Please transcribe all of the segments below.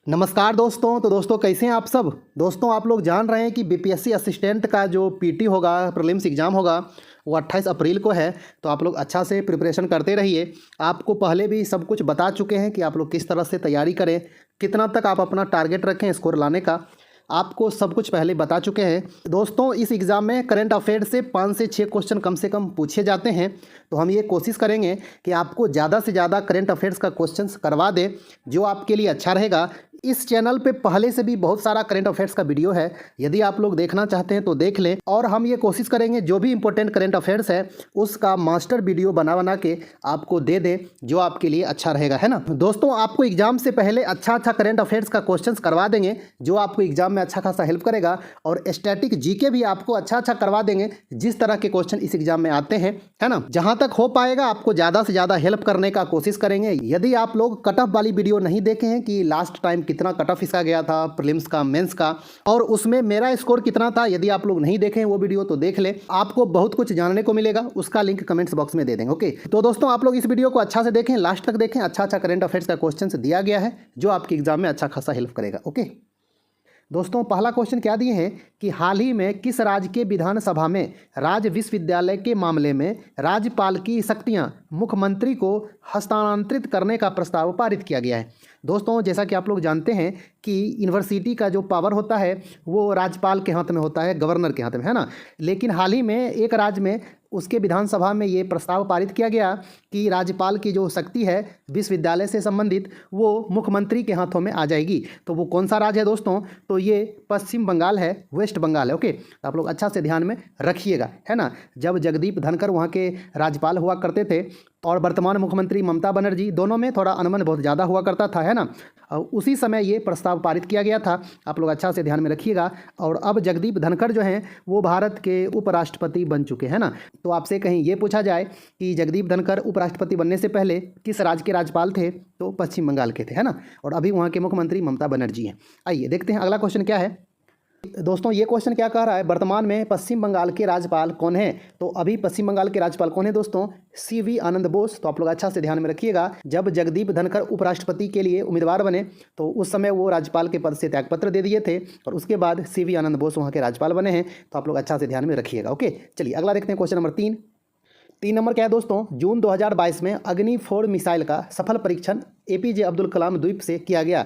नमस्कार दोस्तों। तो दोस्तों कैसे हैं आप सब। दोस्तों आप लोग जान रहे हैं कि बीपीएससी असिस्टेंट का जो पीटी होगा, प्रीलिम्स एग्ज़ाम होगा, वो 28 अप्रैल को है। तो आप लोग अच्छा से प्रिपरेशन करते रहिए। आपको पहले भी सब कुछ बता चुके हैं कि आप लोग किस तरह से तैयारी करें, कितना तक आप अपना टारगेट रखें स्कोर लाने का, आपको सब कुछ पहले बता चुके हैं। दोस्तों इस एग्ज़ाम में करंट अफेयर से 5 से 6 क्वेश्चन कम से कम पूछे जाते हैं। तो हम ये कोशिश करेंगे कि आपको ज़्यादा से ज़्यादा करंट अफेयर्स का क्वेश्चंस करवा दें, जो आपके लिए अच्छा रहेगा। इस चैनल पे पहले से भी बहुत सारा करंट अफेयर्स का वीडियो है, यदि आप लोग देखना चाहते हैं तो देख लें। और हम ये कोशिश करेंगे जो भी इंपॉर्टेंट करंट अफेयर्स है उसका मास्टर वीडियो बना बना के आपको दे दें, जो आपके लिए अच्छा रहेगा, है ना। दोस्तों आपको एग्जाम से पहले अच्छा करंट अफेयर्स का क्वेश्चंस करवा देंगे, जो आपको एग्जाम में अच्छा खासा हेल्प करेगा। और स्टैटिक जीके भी आपको अच्छा करवा देंगे, जिस तरह के क्वेश्चन इस एग्जाम में आते हैं, है ना। जहां तक हो पाएगा आपको ज़्यादा से ज़्यादा हेल्प करने का कोशिश करेंगे। यदि आप लोग कट ऑफ वाली वीडियो नहीं देखे हैं कि लास्ट टाइम कितना कट ऑफ इसका गया था, प्रीलिम्स का, मेंस का, और उसमें मेरा स्कोर कितना था, यदि आप लोग नहीं देखें वो वीडियो तो देख ले, आपको बहुत कुछ जानने को मिलेगा। उसका लिंक कमेंट्स बॉक्स में दे देंगे। ओके, तो दोस्तों आप लोग इस वीडियो को अच्छा से देखें, लास्ट तक देखें। अच्छा करंट अफेयर्स का क्वेश्चन दिया गया है, जो आपके एग्जाम में अच्छा खासा हेल्प करेगा। ओके दोस्तों, पहला क्वेश्चन क्या दिए हैं कि हाल ही में किस राज्य के विधानसभा में राज्य विश्वविद्यालय के मामले में राज्यपाल की शक्तियां मुख्यमंत्री को हस्तांतरित करने का प्रस्ताव पारित किया गया है। दोस्तों जैसा कि आप लोग जानते हैं कि यूनिवर्सिटी का जो पावर होता है वो राज्यपाल के हाथ में होता है, गवर्नर के हाथ में, है ना। लेकिन हाल ही में एक राज्य में उसके विधानसभा में ये प्रस्ताव पारित किया गया कि राज्यपाल की जो शक्ति है विश्वविद्यालय से संबंधित वो मुख्यमंत्री के हाथों में आ जाएगी। तो वो कौन सा राज्य है दोस्तों, तो ये पश्चिम बंगाल है, वेस्ट बंगाल है। ओके, तो आप लोग अच्छा से ध्यान में रखिएगा, है ना। जब जगदीप धनखड़ वहाँ के राज्यपाल हुआ करते थे और वर्तमान मुख्यमंत्री ममता बनर्जी, दोनों में थोड़ा अनुमान बहुत ज़्यादा हुआ करता था, है ना। उसी समय ये प्रस्ताव पारित किया गया था, आप लोग अच्छा से ध्यान में रखिएगा। और अब जगदीप धनखड़ जो हैं वो भारत के उपराष्ट्रपति बन चुके हैं ना। तो आपसे कहीं ये पूछा जाए कि जगदीप धनखड़ उपराष्ट्रपति बनने से पहले किस राज्य के राज्यपाल थे, तो पश्चिम बंगाल के थे, है ना। और अभी वहाँ के मुख्यमंत्री ममता बनर्जी हैं। आइए देखते हैं अगला क्वेश्चन क्या है। दोस्तों ये क्वेश्चन क्या कह रहा है, वर्तमान में पश्चिम बंगाल के राज्यपाल कौन है। तो अभी पश्चिम बंगाल के राज्यपाल कौन है दोस्तों, सीवी आनंद बोस। तो आप लोग अच्छा से ध्यान में रखिएगा, जब जगदीप धनखड़ उपराष्ट्रपति के लिए उम्मीदवार बने तो उस समय वो राज्यपाल के पद से त्यागपत्र दे दिए थे, और उसके बाद सीवी आनंद बोस वहाँ के राज्यपाल बने हैं। तो आप लोग अच्छा से ध्यान में रखिएगा। ओके, चलिए अगला देखते हैं क्वेश्चन नंबर 3 नंबर क्या है दोस्तों, जून 2022 में अग्नि 4 मिसाइल का सफल परीक्षण एपीजे अब्दुल कलाम द्वीप से किया गया।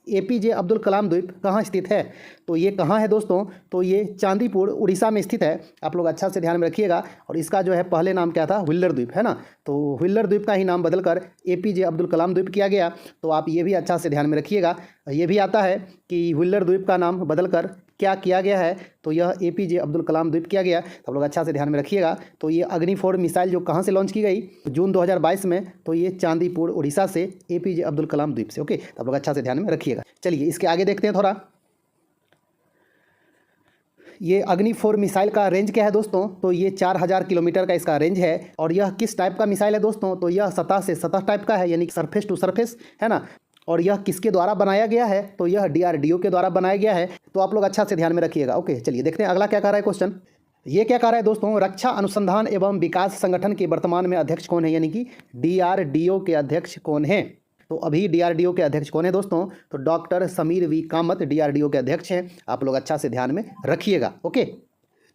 एपीजे अब्दुल कलाम द्वीप कहाँ स्थित है, तो ये कहाँ है दोस्तों, तो ये चांदीपुर उड़ीसा में स्थित है। आप लोग अच्छा से ध्यान में रखिएगा। और इसका जो है पहले नाम क्या था, व्हीलर द्वीप, है ना। तो व्हीलर द्वीप का ही नाम बदलकर एपीजे अब्दुल कलाम द्वीप किया गया। तो आप ये भी अच्छा से ध्यान में रखिएगा। ये भी आता है कि व्हीलर द्वीप का नाम बदलकर क्या किया गया है, तो यह एपीजे अब्दुल कलाम द्वीप किया गया। तो आप लोग अच्छा से ध्यान में रखिएगा। तो ये अग्नि 4 मिसाइल जो कहाँ से लॉन्च की गई, जून 2022 में, तो ये चांदीपुर उड़ीसा से, एपीजे अब्दुल कलाम द्वीप से। ओके, तो आप लोग अच्छा से ध्यान में रखिएगा। चलिए इसके आगे देखते हैं थोड़ा। ये अग्नि 4 मिसाइल का रेंज क्या है दोस्तों, तो ये 4000 किलोमीटर का इसका रेंज है। और यह किस टाइप का मिसाइल है दोस्तों, तो यह सतह से सतह टाइप का है, यानी सरफेस टू सरफेस, है ना। और यह किसके द्वारा बनाया गया है, तो यह डीआरडीओ के द्वारा बनाया गया है। तो आप लोग अच्छा से ध्यान में रखिएगा। ओके, चलिए देखते हैं अगला क्या कह रहा है क्वेश्चन। ये क्या कह रहा है दोस्तों, रक्षा अनुसंधान एवं विकास संगठन के वर्तमान में अध्यक्ष कौन है, यानी कि डीआरडीओ के अध्यक्ष कौन है। तो अभी डीआरडीओ के अध्यक्ष कौन है दोस्तों, तो doctor Sameer V Kamat DRDO के अध्यक्ष हैं। आप लोग अच्छा से ध्यान में रखिएगा। ओके,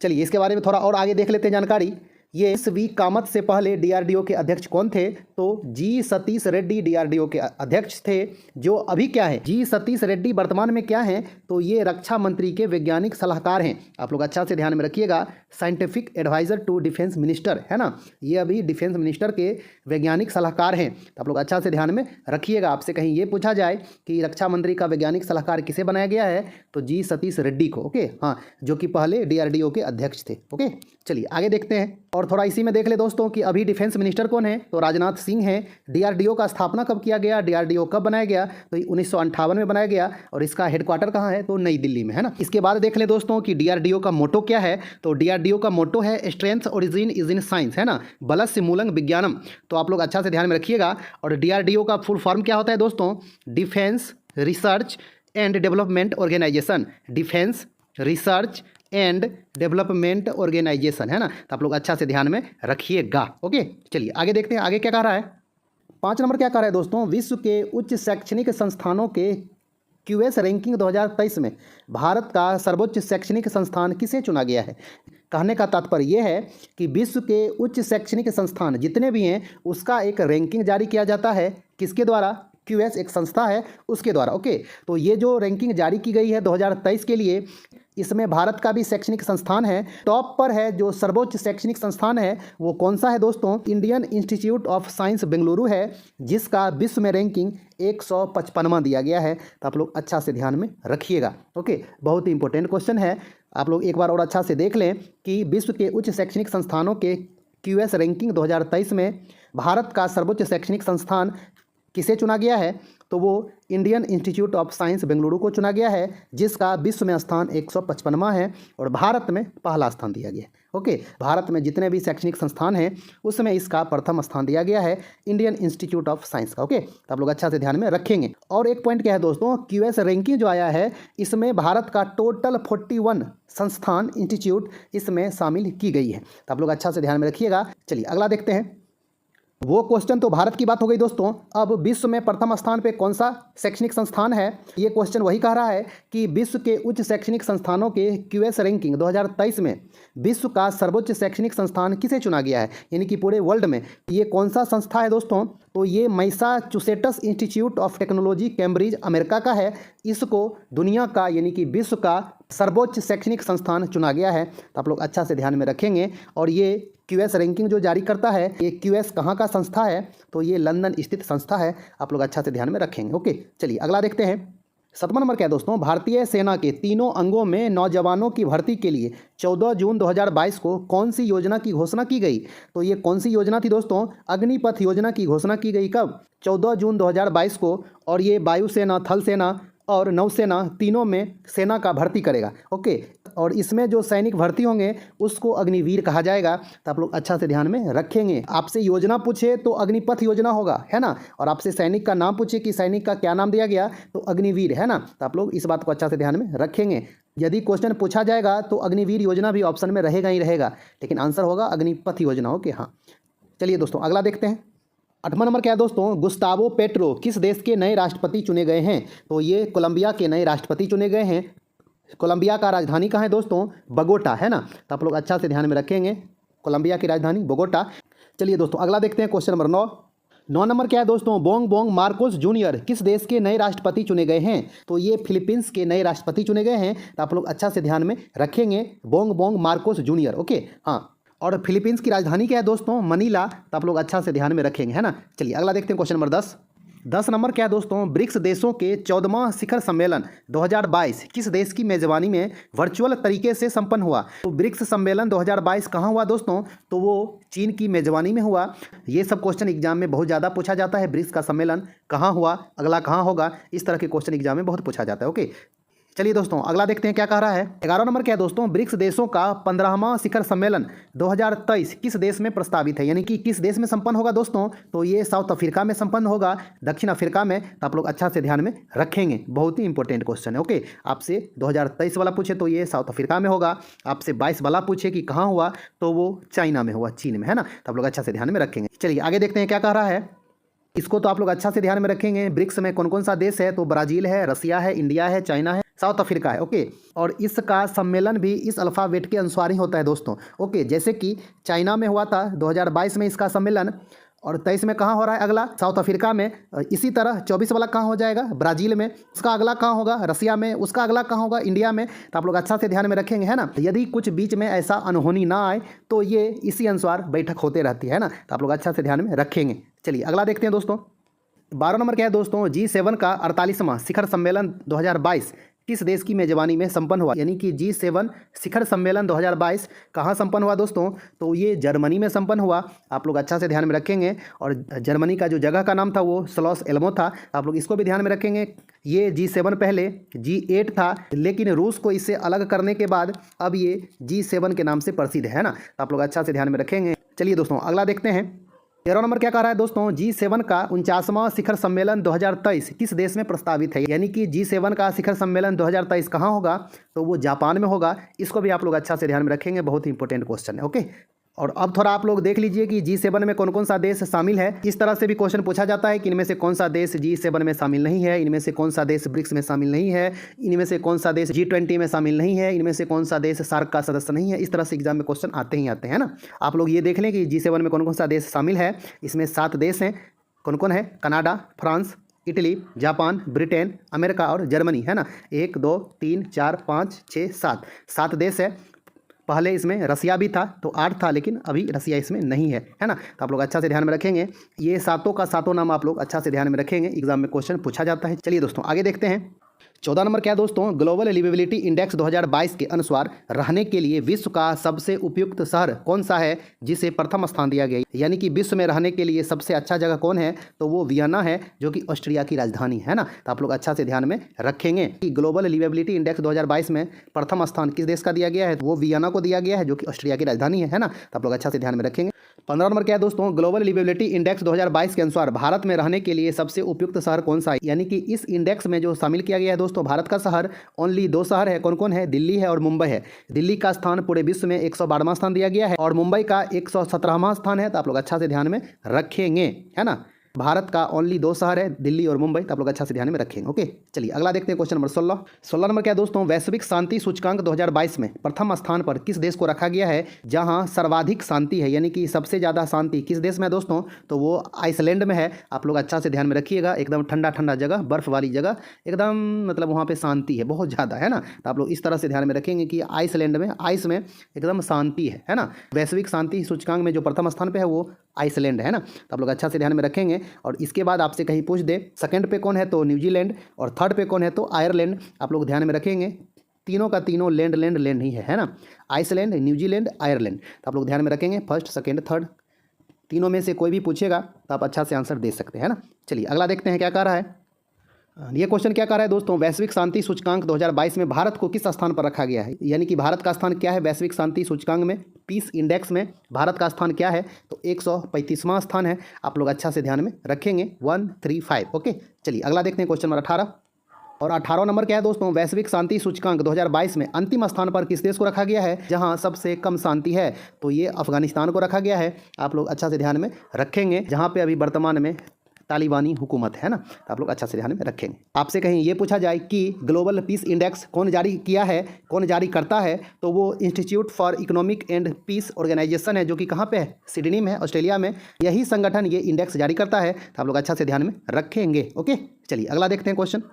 चलिए इसके बारे में थोड़ा और आगे देख लेते हैं जानकारी। ये वी कामत से पहले डीआरडीओ के अध्यक्ष कौन थे, तो जी सतीश रेड्डी डीआरडीओ के अध्यक्ष थे, जो अभी क्या है, जी सतीश रेड्डी वर्तमान में क्या हैं, तो ये रक्षा मंत्री के वैज्ञानिक सलाहकार हैं। आप लोग अच्छा से ध्यान में रखिएगा, scientific adviser to defence minister, है ना। ये अभी डिफेंस मिनिस्टर के वैज्ञानिक सलाहकार हैं। तो आप लोग अच्छा से ध्यान में रखिएगा। आपसे कहीं ये पूछा जाए कि रक्षा मंत्री का वैज्ञानिक सलाहकार किसे बनाया गया है, तो जी सतीश रेड्डी को। ओके, हाँ, जो कि पहले डीआरडीओ के अध्यक्ष थे। ओके, चलिए आगे देखते हैं। और थोड़ा इसी में देख ले दोस्तों कि अभी डिफेंस मिनिस्टर कौन है, तो राजनाथ सिंह हैं। डीआरडीओ का स्थापना कब किया गया, डीआरडीओ कब बनाया गया, तो 1958 में बनाया गया। और इसका हेडक्वार्टर कहाँ है, तो नई दिल्ली में, है ना। इसके बाद देख ले दोस्तों कि डीआरडीओ का मोटो क्या है, तो डीआरडीओ का मोटो है strength origin is in science, है ना, बलस्य मूलम विज्ञानम। तो आप लोग अच्छा से ध्यान में रखिएगा। और डीआरडीओ का फुल फॉर्म क्या होता है दोस्तों, defence research and development organisation, defence research and development organisation, है ना। तो आप लोग अच्छा से ध्यान में रखिएगा। ओके, चलिए आगे देखते हैं आगे क्या कह रहा है। 5 नंबर क्या कह रहा है दोस्तों, विश्व के उच्च शैक्षणिक संस्थानों के क्यूएस रैंकिंग 2023 में भारत का सर्वोच्च शैक्षणिक संस्थान किसे चुना गया है। कहने का तात्पर्य यह है कि विश्व के उच्च शैक्षणिक संस्थान जितने भी हैं उसका एक रैंकिंग जारी किया जाता है। किसके द्वारा? क्यूएस एक संस्था है उसके द्वारा। ओके, तो ये जो रैंकिंग जारी की गई है 2023 के लिए, इसमें भारत का भी शैक्षणिक संस्थान है। टॉप पर है जो सर्वोच्च शैक्षणिक संस्थान है वो कौन सा है दोस्तों? Indian institute of science Bengaluru है, जिसका विश्व में रैंकिंग 155वां दिया गया है। तो आप लोग अच्छा से ध्यान में रखिएगा। ओके, बहुत ही इंपॉर्टेंट क्वेश्चन है। आप लोग एक बार और अच्छा से देख लें कि विश्व के उच्च शैक्षणिक संस्थानों के क्यूएस रैंकिंग 2023 में भारत का सर्वोच्च शैक्षणिक संस्थान किसे चुना गया है? तो वो Indian institute of science Bengaluru को चुना गया है, जिसका विश्व में स्थान 155वां है और भारत में पहला स्थान दिया गया है। ओके, भारत में जितने भी शैक्षणिक संस्थान हैं उसमें इसका प्रथम स्थान दिया गया है इंडियन इंस्टीट्यूट ऑफ साइंस का। ओके, तो आप लोग अच्छा से ध्यान में रखेंगे। और एक पॉइंट क्या है दोस्तों, क्यूएस रैंकिंग जो आया है इसमें भारत का टोटल 41 संस्थान इंस्टीट्यूट इसमें शामिल की गई है। तो आप लोग अच्छा से ध्यान में रखिएगा। चलिए अगला देखते हैं। वो क्वेश्चन तो भारत की बात हो गई दोस्तों। अब विश्व में प्रथम स्थान पे कौन सा शैक्षणिक संस्थान है? ये क्वेश्चन वही कह रहा है कि विश्व के उच्च शैक्षणिक संस्थानों के क्यूएस रैंकिंग 2023 में विश्व का सर्वोच्च शैक्षणिक संस्थान किसे चुना गया है, यानी कि पूरे वर्ल्ड में ये कौन सा संस्था है दोस्तों? तो ये Massachusetts institute of technology Cambridge America का है। इसको दुनिया का यानी कि विश्व का सर्वोच्च शैक्षणिक संस्थान चुना गया है। तो आप लोग अच्छा से ध्यान में रखेंगे। और ये क्यूएस रैंकिंग जो जारी करता है, ये क्यूएस कहाँ का संस्था है? तो ये लंदन स्थित संस्था है। आप लोग अच्छा से ध्यान में रखेंगे। ओके, चलिए अगला देखते हैं। 7वां नंबर क्या है दोस्तों? भारतीय सेना के तीनों अंगों में नौजवानों की भर्ती के लिए 14 जून 2022 को कौन सी योजना की घोषणा की गई? तो ये कौन सी योजना थी दोस्तों? अग्निपथ योजना की घोषणा की गई। कब? 14 जून 2022 को। और ये वायुसेना, थल सेना और नौसेना तीनों में सेना का भर्ती करेगा। ओके, और इसमें जो सैनिक भर्ती होंगे उसको अग्निवीर कहा जाएगा। तो आप लोग अच्छा से ध्यान में रखेंगे। आपसे योजना पूछे तो अग्निपथ योजना होगा, है ना, और आपसे सैनिक का नाम पूछे कि सैनिक का क्या नाम दिया गया, तो अग्निवीर, है ना। तो आप लोग इस बात को अच्छा से ध्यान में रखेंगे। यदि क्वेश्चन पूछा जाएगा तो अग्निवीर योजना भी ऑप्शन में रहेगा ही रहेगा, लेकिन आंसर होगा अग्निपथ योजना। ओके, हाँ, चलिए दोस्तों अगला देखते हैं। 8वां नंबर क्या है दोस्तों? गुस्तावो पेट्रो किस देश के नए राष्ट्रपति चुने गए हैं? तो ये कोलंबिया के नए राष्ट्रपति चुने गए हैं। कोलंबिया का राजधानी कहाँ है दोस्तों? बगोटा, है ना। तो आप लोग अच्छा से ध्यान में रखेंगे, कोलंबिया की राजधानी बगोटा। चलिए दोस्तों अगला देखते हैं। क्वेश्चन नंबर 9 नंबर क्या है दोस्तों? बोंग बोंग मार्कोस जूनियर किस देश के नए राष्ट्रपति चुने गए हैं? तो ये फिलीपींस के नए राष्ट्रपति चुने गए हैं। तो आप लोग अच्छा से ध्यान में रखेंगे, Bong Bong Marcos junior. Okay, हाँ, और फिलीपींस की राजधानी क्या है दोस्तों? मनीला। तो आप लोग अच्छा से ध्यान में रखेंगे, है ना। चलिए अगला देखते हैं। क्वेश्चन नंबर 10 नंबर क्या है दोस्तों? ब्रिक्स देशों के 14वां शिखर सम्मेलन 2022 किस देश की मेजबानी में वर्चुअल तरीके से संपन्न हुआ? तो ब्रिक्स सम्मेलन 2022 कहाँ हुआ दोस्तों? तो वो चीन की मेजबानी में हुआ। ये सब क्वेश्चन एग्जाम में बहुत ज़्यादा पूछा जाता है। ब्रिक्स का सम्मेलन कहाँ हुआ, अगला कहाँ होगा, इस तरह के क्वेश्चन एग्जाम में बहुत पूछा जाता है। ओके, चलिए दोस्तों अगला देखते हैं क्या कह रहा है। 11वां नंबर क्या है दोस्तों? ब्रिक्स देशों का 15वां शिखर सम्मेलन 2023 किस देश में प्रस्तावित है, यानी कि किस देश में संपन्न होगा दोस्तों? तो ये साउथ अफ्रीका में संपन्न होगा, दक्षिण अफ्रीका में। तो आप लोग अच्छा से ध्यान में रखेंगे, बहुत ही इंपॉर्टेंट क्वेश्चन है। ओके, आपसे 2023 वाला पूछे तो ये साउथ अफ्रीका में होगा। आपसे 22 वाला पूछे कि कहाँ हुआ, तो वो चाइना में हुआ, चीन में, है ना। तो आप लोग अच्छा से ध्यान में रखेंगे। चलिए आगे देखते हैं क्या कह रहा है। इसको तो आप लोग अच्छा से ध्यान में रखेंगे। ब्रिक्स में कौन कौन सा देश है? तो ब्राज़ील है, रसिया है, इंडिया है, चाइना है, साउथ अफ्रीका है। ओके, और इसका सम्मेलन भी इस अल्फ़ाबेट के अनुसार ही होता है दोस्तों। ओके, जैसे कि चाइना में हुआ था 2022 में इसका सम्मेलन, और 23 में कहाँ हो रहा है अगला? साउथ अफ्रीका में। इसी तरह 24 वाला कहाँ हो जाएगा? ब्राज़ील में। उसका अगला कहाँ होगा? रसिया में। उसका अगला कहाँ होगा? इंडिया में। तो आप लोग अच्छा से ध्यान में रखेंगे, है ना। यदि कुछ बीच में ऐसा अनहोनी ना आए तो ये इसी अनुसार बैठक होते रहती है ना। तो आप लोग अच्छा से ध्यान में रखेंगे। चलिए अगला देखते हैं दोस्तों। 12 नंबर क्या है दोस्तों? G7 का 48वां शिखर सम्मेलन 2022 किस देश की मेजबानी में संपन्न हुआ, यानी कि G7 शिखर सम्मेलन 2022 कहाँ संपन्न हुआ दोस्तों? तो ये जर्मनी में संपन्न हुआ। आप लोग अच्छा से ध्यान में रखेंगे। और जर्मनी का जो जगह का नाम था वो स्लॉस एल्मो था। आप लोग इसको भी ध्यान में रखेंगे। ये G7 पहले G8 था, लेकिन रूस को इससे अलग करने के बाद अब ये G7 के नाम से प्रसिद्ध है ना। तो आप लोग अच्छा से ध्यान में रखेंगे। चलिए दोस्तों अगला देखते हैं। 13 नंबर क्या कह रहा है दोस्तों? G7 का 49वां शिखर सम्मेलन 2023 किस देश में प्रस्तावित है, यानी कि G7 का शिखर सम्मेलन 2023 कहाँ होगा? तो वो जापान में होगा। इसको भी आप लोग अच्छा से ध्यान में रखेंगे, बहुत ही इंपॉर्टेंट क्वेश्चन है। ओके, और अब थोड़ा आप लोग देख लीजिए कि G7 में कौन कौन सा देश शामिल है। इस तरह से भी क्वेश्चन पूछा जाता है कि इनमें से कौन सा देश G7 में शामिल नहीं है, इनमें से कौन सा देश ब्रिक्स में शामिल नहीं है, इनमें से कौन सा देश G20 में शामिल नहीं है, इनमें से कौन सा देश सार्क का सदस्य नहीं है। इस तरह से एग्जाम में क्वेश्चन आते ही आते हैं ना। आप लोग ये देख लें कि G7 में कौन कौन सा देश शामिल है। इसमें 7 देश हैं। कौन कौन है? Canada, France, Italy, Japan, Britain, America और जर्मनी, है ना। 1 2 3 4 5 6 7 देश है। पहले इसमें रसिया भी था तो 8 था, लेकिन अभी रसिया इसमें नहीं है ना। तो आप लोग अच्छा से ध्यान में रखेंगे। ये सातों का सातों नाम आप लोग अच्छा से ध्यान में रखेंगे, एग्जाम में क्वेश्चन पूछा जाता है। चलिए दोस्तों आगे देखते हैं। 14 नंबर क्या है दोस्तों? ग्लोबल लिवेबिलिटी इंडेक्स 2022 के अनुसार रहने के लिए विश्व का सबसे उपयुक्त शहर कौन सा है, जिसे प्रथम स्थान दिया गया? यानी कि विश्व में रहने के लिए सबसे अच्छा जगह कौन है? तो वो वियना है, जो कि ऑस्ट्रिया की राजधानी है ना। तो आप लोग अच्छा से ध्यान में रखेंगे कि ग्लोबल लिवेबिलिटी इंडेक्स 2022 में प्रथम स्थान किस देश का दिया गया है? वो वियना को दिया गया है, जो कि ऑस्ट्रिया की राजधानी है ना। तो आप लोग अच्छा से ध्यान में रखेंगे। 15 नंबर क्या है दोस्तों? ग्लोबल लिवेबिलिटी इंडेक्स 2022 के अनुसार भारत में रहने के लिए सबसे उपयुक्त शहर कौन सा है? यानी कि इस इंडेक्स में जो शामिल किया गया है दोस्तों, भारत का शहर ओनली 2 शहर है। कौन कौन है? दिल्ली है और मुंबई है। दिल्ली का स्थान पूरे विश्व में 112वां स्थान दिया गया है और मुंबई का 117वां स्थान है। तो आप लोग अच्छा से ध्यान में रखेंगे, है ना। भारत का ओनली 2 शहर है, दिल्ली और मुंबई। तो आप लोग अच्छा से ध्यान में रखेंगे। ओके, चलिए अगला देखते हैं क्वेश्चन नंबर 16 नंबर क्या है दोस्तों? वैश्विक शांति सूचकांक 2022 में प्रथम स्थान पर किस देश को रखा गया है जहां सर्वाधिक शांति है? यानी कि सबसे ज़्यादा शांति किस देश में है दोस्तों? तो वो आइसलैंड में है। आप लोग अच्छा से ध्यान में रखिएगा। एकदम ठंडा ठंडा जगह, बर्फ वाली जगह, एकदम मतलब वहाँ पर शांति है बहुत ज़्यादा, है ना। तो आप लोग इस तरह से ध्यान में रखेंगे कि आइसलैंड में, आइस में एकदम शांति है ना। वैश्विक शांति सूचकांक में जो प्रथम स्थान पर है वो आइसलैंड है ना। तो आप लोग अच्छा से ध्यान में रखेंगे। और इसके बाद आपसे कहीं पूछ दे सेकंड पे कौन है, तो न्यूजीलैंड, और थर्ड पे कौन है, तो आयरलैंड। आप लोग ध्यान में रखेंगे। तीनों का तीनों लैंड लैंड लैंड ही है ना। Iceland, New Zealand, Ireland. तो आप लोग ध्यान में रखेंगे। फर्स्ट, सेकंड, थर्ड, तीनों में से कोई भी पूछेगा तो आप अच्छा से आंसर दे सकते हैं ना। चलिए अगला देखते हैं क्या कह रहा है। ये क्वेश्चन क्या कर रहा है दोस्तों? वैश्विक शांति सूचकांक 2022 में भारत को किस स्थान पर रखा गया है? यानी कि भारत का स्थान क्या है वैश्विक शांति सूचकांक में? पीस इंडेक्स में भारत का स्थान क्या है? तो 135वां स्थान है। आप लोग अच्छा से ध्यान में रखेंगे। 135। ओके, चलिए अगला देखते हैं क्वेश्चन नंबर 18। और 18वां नंबर क्या है दोस्तों? वैश्विक शांति सूचकांक 2022 में अंतिम स्थान पर किस देश को रखा गया है जहां सबसे कम शांति है? तो ये अफगानिस्तान को रखा गया है। आप लोग अच्छा से ध्यान में रखेंगे, जहां पे अभी वर्तमान में तालिबानी हुकूमत है ना। तो आप लोग अच्छा से ध्यान में रखेंगे। आपसे कहीं ये पूछा जाए कि ग्लोबल पीस इंडेक्स कौन जारी किया है, कौन जारी करता है, तो वो institute for economic and peace organisation है, जो कि कहाँ पे है? सिडनी में है, ऑस्ट्रेलिया में। यही संगठन ये इंडेक्स जारी करता है। तो आप लोग अच्छा से ध्यान में रखेंगे। ओके, चलिए अगला देखते हैं क्वेश्चन।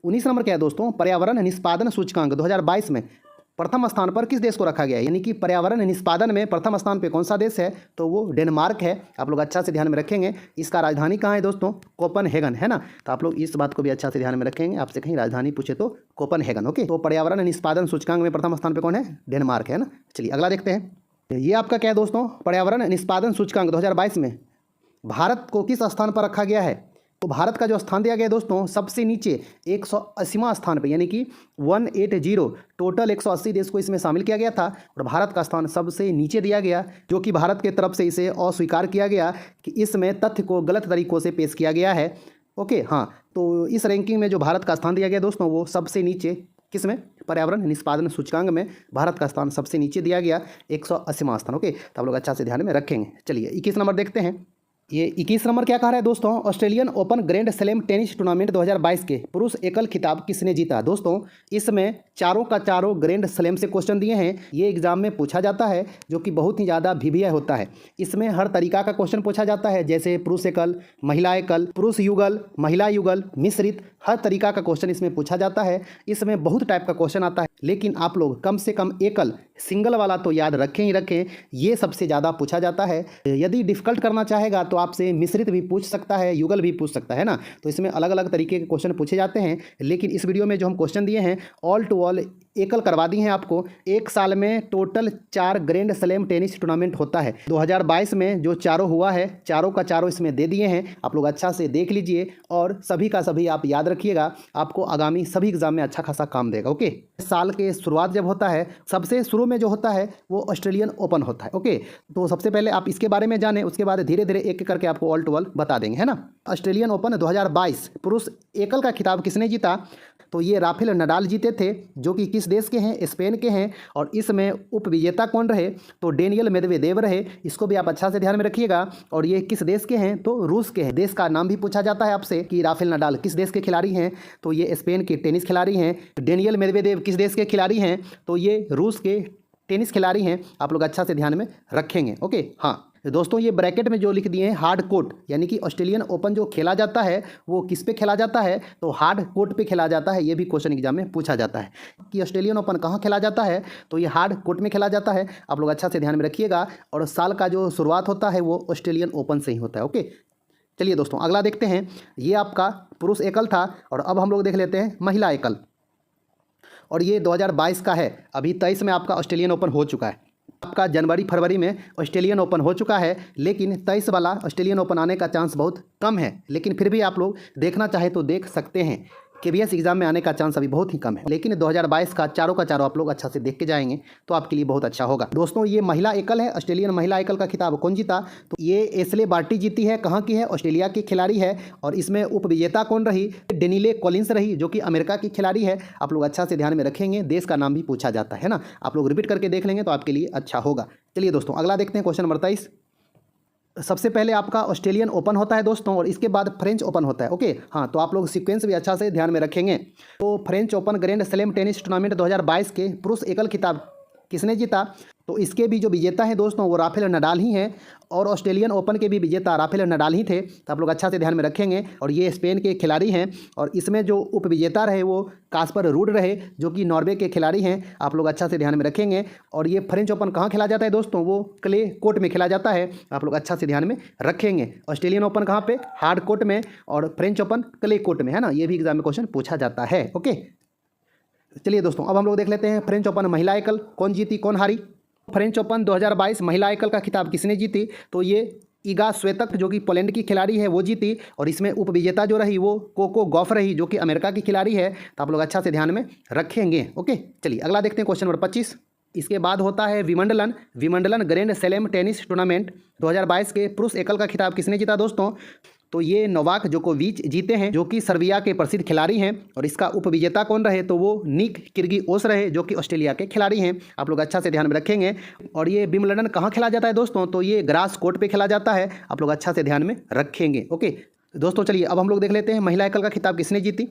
19 नंबर क्या है दोस्तों? पर्यावरण निष्पादन सूचकांक 2022 में प्रथम स्थान पर किस देश को रखा गया है? यानी कि पर्यावरण निष्पादन में प्रथम स्थान पे कौन सा देश है? तो वो डेनमार्क है। आप लोग अच्छा से ध्यान में रखेंगे। इसका राजधानी कहाँ है दोस्तों? कोपेनहेगन है ना। तो आप लोग इस बात को भी अच्छा से ध्यान में रखेंगे। आपसे कहीं राजधानी पूछे तो कोपेनहेगन। ओके, तो पर्यावरण निष्पादन सूचकांक में प्रथम स्थान पर कौन है? डेनमार्क है ना। चलिए अगला देखते हैं। ये आपका क्या है दोस्तों? पर्यावरण निष्पादन सूचकांक 2022 में भारत को किस स्थान पर रखा गया है? तो भारत का जो स्थान दिया गया है दोस्तों, सबसे नीचे 180वां स्थान पे, यानी कि 180। टोटल 180 देश को इसमें शामिल किया गया था और भारत का स्थान सबसे नीचे दिया गया, जो कि भारत की तरफ से इसे अस्वीकार किया गया कि इसमें तथ्य को गलत तरीक़ों से पेश किया गया है। ओके, हाँ, तो इस रैंकिंग में जो भारत का स्थान दिया गया दोस्तों, वो सबसे नीचे किस में? पर्यावरण निष्पादन सूचकांक में भारत का स्थान सबसे नीचे दिया गया, 180वां स्थान। ओके, तो आप लोग अच्छा से ध्यान में रखेंगे। चलिए 21 नंबर देखते हैं। ये 21 नंबर क्या कह रहा है दोस्तों? Australian open grand slam tennis tournament 2022 के पुरुष एकल खिताब किसने जीता? दोस्तों इसमें चारों का चारों ग्रैंड स्लैम से क्वेश्चन दिए हैं। ये एग्जाम में पूछा जाता है, जो कि बहुत ही ज़्यादा वीवीआई होता है। इसमें हर तरीका का क्वेश्चन पूछा जाता है, जैसे पुरुष एकल, महिला एकल, पुरुष युगल, महिला युगल, मिश्रित, हर तरीका का क्वेश्चन इसमें पूछा जाता है। इसमें बहुत टाइप का क्वेश्चन आता है, लेकिन आप लोग कम से कम एकल, सिंगल वाला तो याद रखें ही रखें। ये सबसे ज़्यादा पूछा जाता है। यदि डिफ़िकल्ट करना चाहेगा तो आपसे मिश्रित भी पूछ सकता है, युगल भी पूछ सकता है ना। तो इसमें अलग अलग तरीके के क्वेश्चन पूछे जाते हैं, लेकिन इस वीडियो में जो हम क्वेश्चन दिए हैं ऑल टू ऑल एकल करवा दी हैं आपको। एक साल में total 4 grand slam tennis tournament होता है। 2022 में जो चारों हुआ है, चारों का चारों इसमें दे दिए हैं। आप लोग अच्छा से देख लीजिए और सभी का सभी आप याद रखिएगा, आपको आगामी सभी एग्जाम में अच्छा खासा काम देगा। ओके, साल के शुरुआत जब होता है, सबसे शुरू में जो होता है वो ऑस्ट्रेलियन ओपन होता है। ओके, तो सबसे पहले आप इसके बारे में जानें, उसके बाद धीरे धीरे एक एक करके आपको ऑल टू ऑल बता देंगे, है ना। ऑस्ट्रेलियन ओपन 2022 पुरुष एकल का खिताब किसने जीता? तो ये राफेल नडाल जीते थे, जो कि किस देश के हैं, स्पेन के हैं। और इसमें उपविजेता कौन रहे, तो डेनियल मेदवेदेव रहे। इसको भी आप अच्छा से ध्यान में रखिएगा। और ये किस देश के हैं, तो रूस के हैं। देश का नाम भी पूछा जाता है आपसे कि राफेल नडाल किस देश के खिलाड़ी हैं, तो ये स्पेन के टेनिस खिलाड़ी हैं। डेनियल मेदवेदेव किस देश के खिलाड़ी हैं, तो ये रूस के टेनिस खिलाड़ी हैं। आप लोग अच्छा से ध्यान में रखेंगे। ओके, हाँ दोस्तों, ये ब्रैकेट में जो लिख दिए हैं हार्ड कोर्ट, यानी कि ऑस्ट्रेलियन ओपन जो खेला जाता है वो किस पे खेला जाता है, तो हार्ड कोर्ट पे खेला जाता है। ये भी क्वेश्चन एग्जाम में पूछा जाता है कि ऑस्ट्रेलियन ओपन कहाँ खेला जाता है, तो ये हार्ड कोर्ट में खेला जाता है। आप लोग अच्छा से ध्यान में रखिएगा। और साल का जो शुरुआत होता है वो ऑस्ट्रेलियन ओपन से ही होता है। ओके, चलिए दोस्तों अगला देखते हैं। ये आपका पुरुष एकल था और अब हम लोग देख लेते हैं महिला एकल। और ये 2022 का है। अभी 23 में आपका ऑस्ट्रेलियन ओपन हो चुका है। आपका जनवरी फरवरी में ऑस्ट्रेलियन ओपन हो चुका है, लेकिन 23 वाला ऑस्ट्रेलियन ओपन आने का चांस बहुत कम है। लेकिन फिर भी आप लोग देखना चाहे तो देख सकते हैं। केबीएस एग्जाम में आने का चांस अभी बहुत ही कम है, लेकिन 2022 का चारों आप लोग अच्छा से देख के जाएंगे तो आपके लिए बहुत अच्छा होगा। दोस्तों ये महिला एकल है। ऑस्ट्रेलियन महिला एकल का खिताब कौन जीता, तो ये एशले बार्टी जीती है। कहाँ की है, ऑस्ट्रेलिया की खिलाड़ी है। और इसमें उपविजेता कौन रही, डेनिले कॉलिंस रही, जो कि अमेरिका की खिलाड़ी है। आप लोग अच्छा से ध्यान में रखेंगे। देश का नाम भी पूछा जाता है ना, आप लोग रिपीट करके देख लेंगे तो आपके लिए अच्छा होगा। चलिए दोस्तों अगला देखते हैं क्वेश्चन नंबर 23। सबसे पहले आपका ऑस्ट्रेलियन ओपन होता है दोस्तों, और इसके बाद फ्रेंच ओपन होता है। ओके, हाँ तो आप लोग सीक्वेंस भी अच्छा से ध्यान में रखेंगे। तो French open grand slam tennis tournament 2022 के पुरुष एकल खिताब किसने जीता, तो इसके भी जो विजेता हैं दोस्तों वो राफेल नडाल ही हैं। और ऑस्ट्रेलियन ओपन के भी विजेता राफेल नडाल ही थे। तो आप लोग अच्छा से ध्यान में रखेंगे। और ये स्पेन के खिलाड़ी हैं। और इसमें जो उपविजेता रहे वो कास्पर रूड रहे, जो कि नॉर्वे के खिलाड़ी हैं। आप लोग अच्छा से ध्यान में रखेंगे। और ये फ्रेंच ओपन कहाँ खेला जाता है दोस्तों, वो क्ले कोर्ट में खेला जाता है। आप लोग अच्छा से ध्यान में रखेंगे। ऑस्ट्रेलियन ओपन कहाँ पे, हार्ड कोर्ट में, और फ्रेंच ओपन क्ले कोर्ट में, है ना। ये भी एग्जाम में क्वेश्चन पूछा जाता है। ओके, चलिए दोस्तों अब हम लोग देख लेते हैं फ्रेंच ओपन महिला एकल कौन जीती कौन हारी। फ्रेंच ओपन 2022 महिला एकल का खिताब किसने जीती, तो ये इगा स्वेतक, जो कि पोलैंड की खिलाड़ी है, वो जीती। और इसमें उपविजेता जो रही वो कोको गॉफ रही, जो कि अमेरिका की खिलाड़ी है। तो आप लोग अच्छा से ध्यान में रखेंगे। ओके, चलिए अगला देखते हैं क्वेश्चन नंबर 25। इसके बाद होता है विमंडलन ग्रैंड स्लैम टेनिस टूर्नामेंट 2022 के पुरुष एकल का खिताब किसने जीता दोस्तों, तो ये नोवाक जोकोविच जीते हैं, जो कि सर्बिया के प्रसिद्ध खिलाड़ी हैं। और इसका उपविजेता कौन रहे, तो वो निक किर्गिओस रहे, जो कि ऑस्ट्रेलिया के खिलाड़ी हैं। आप लोग अच्छा से ध्यान में रखेंगे। और ये विंबलडन कहाँ खेला जाता है दोस्तों, तो ये ग्रास कोर्ट पे खेला जाता है। आप लोग अच्छा से ध्यान में रखेंगे। ओके दोस्तों, चलिए अब हम लोग देख लेते हैं महिला एकल का खिताब किसने जीती।